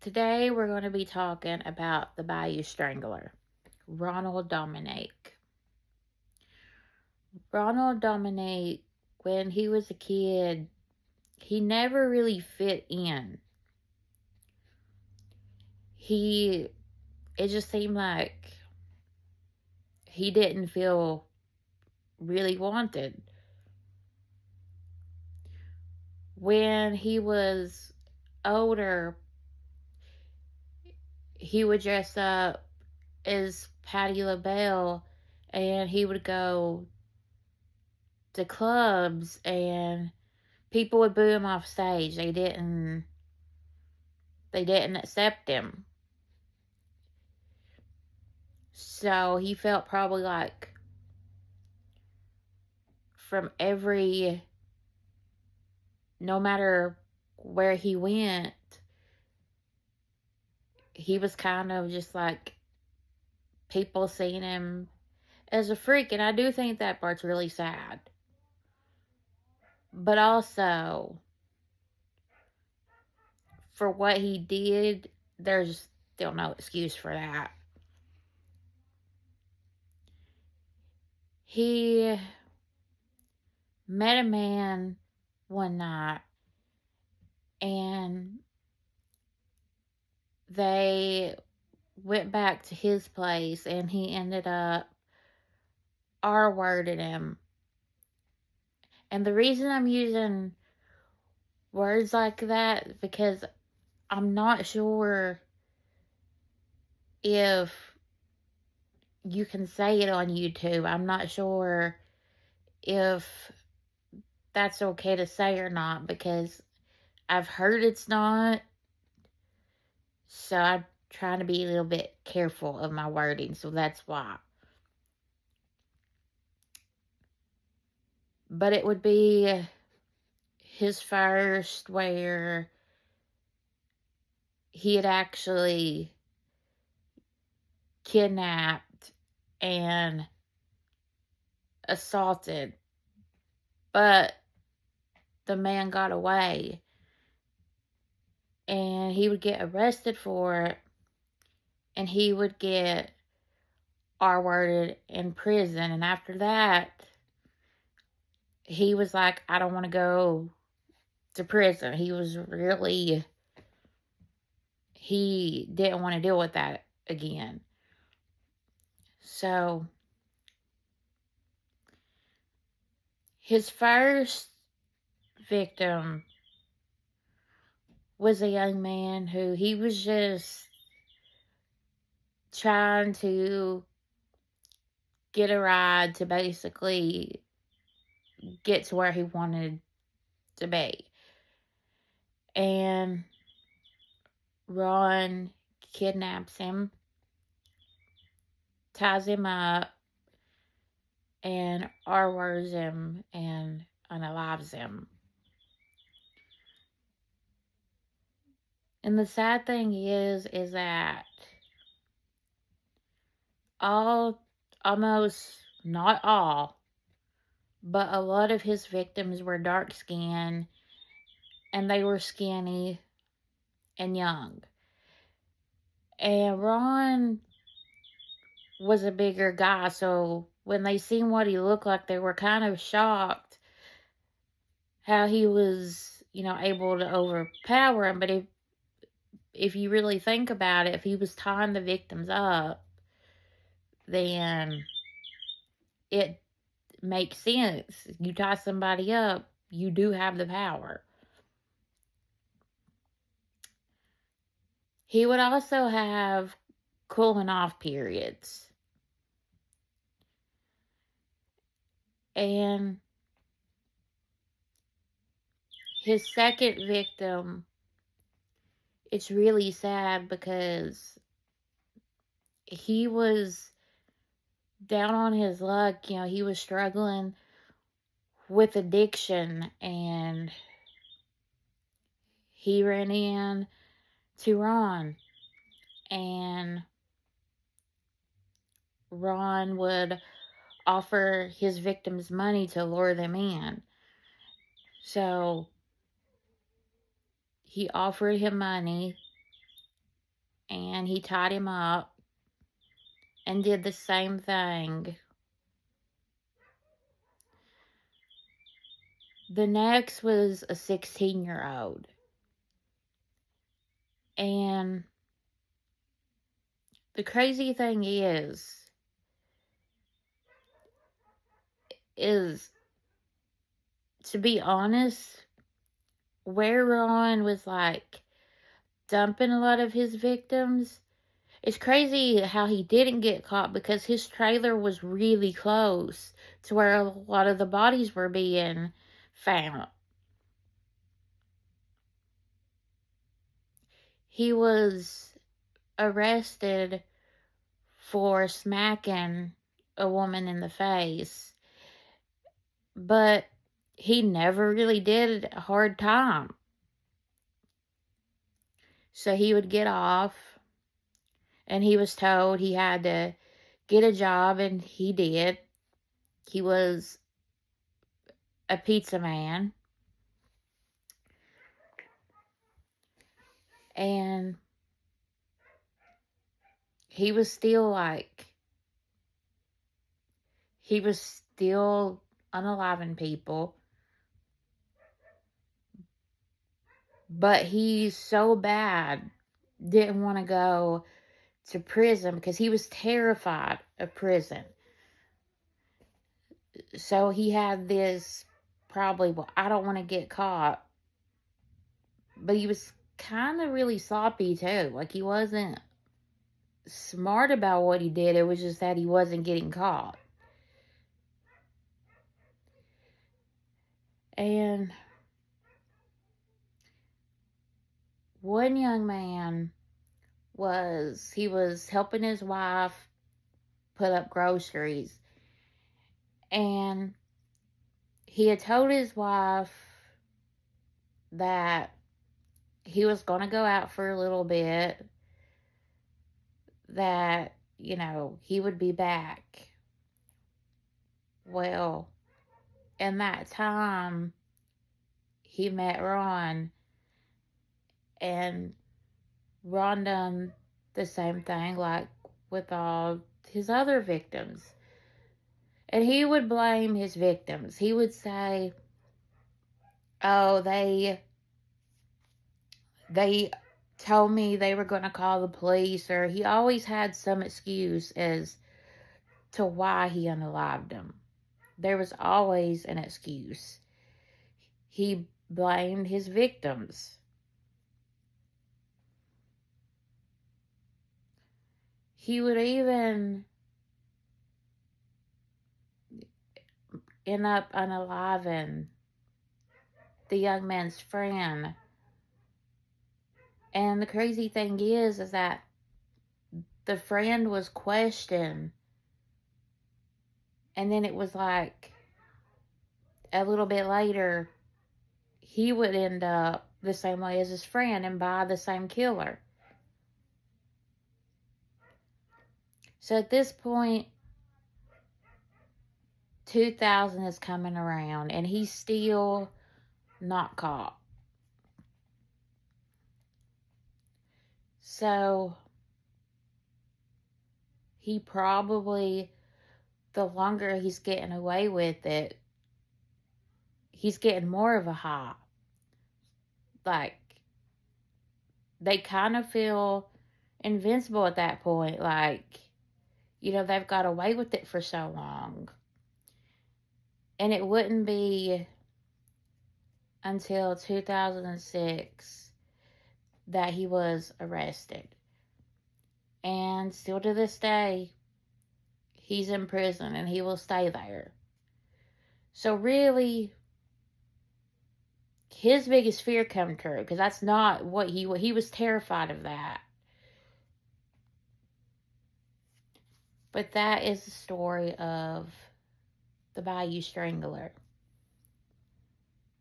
Today we're going to be talking about the Bayou Strangler, Ronald Dominique. Ronald Dominique, when he was a kid, he never really fit in. It just seemed like he didn't feel really wanted. When he was older, he would dress up as Patti LaBelle and he would go to clubs and people would boo him off stage. They didn't accept him. So he felt probably like from no matter where he went, he was kind of just like people seeing him as a freak. And I do think that part's really sad. But also, for what he did, there's still no excuse for that. He met a man one night and they went back to his place and he ended up R-worded him. And the reason I'm using words like that because I'm not sure if you can say it on YouTube. I'm not sure if that's okay to say or not because I've heard it's not. So I'm trying to be a little bit careful of my wording. So that's why. But it would be his first where he had actually kidnapped and assaulted, but the man got away and he would get arrested for it and he would get R-worded in prison. And after that, he was like, I don't want to go to prison. He didn't want to deal with that again. So his first victim was a young man who he was just trying to get a ride to basically get to where he wanted to be. And Ron kidnaps him, ties him up, and R-words him and unalives him. And the sad thing is that almost not all, but a lot of his victims were dark skinned and they were skinny and young. And Ron was a bigger guy, so when they seen what he looked like, they were kind of shocked how he was, able to overpower him. But if you really think about it, if he was tying the victims up, then it makes sense. You tie somebody up, you do have the power. He would also have cooling off periods. And his second victim, it's really sad because he was down on his luck. He was struggling with addiction and he ran in to Ron and Ron would offer his victims money to lure them in. So he offered him money and he tied him up and did the same thing. The next was a 16-year-old. And the crazy thing is to be honest, where Ron was like dumping a lot of his victims, it's crazy how he didn't get caught because his trailer was really close to where a lot of the bodies were being found. He was arrested for smacking a woman in the face, but he never really did a hard time. So he would get off, and he was told he had to get a job, and he did. He was a pizza man. And he was still unaliving people. But he so bad didn't want to go to prison because he was terrified of prison. So he had this probably, well, I don't want to get caught. But he was kind of really sloppy too. Like, he wasn't smart about what he did. It was just that he wasn't getting caught. And one young man he was helping his wife put up groceries. And he had told his wife that he was going to go out for a little bit, that, he would be back. Well, in that time, he met Ron, and Ron done the same thing like with all his other victims. And he would blame his victims. He would say, oh, they told me they were going to call the police, or he always had some excuse as to why he unalived them. There was always an excuse. He blamed his victims. He would even end up unaliving the young man's friend. And the crazy thing is that the friend was questioned, and then it was like a little bit later, he would end up the same way as his friend and by the same killer. So at this point, 2000 is coming around, and he's still not caught. So he probably, the longer he's getting away with it, he's getting more of a high. Like, they kind of feel invincible at that point. Like, they've got away with it for so long. And it wouldn't be until 2006 that he was arrested. And still to this day, he's in prison and he will stay there. So really, his biggest fear come true, because that's not what he was terrified of that. But that is the story of the Bayou Strangler.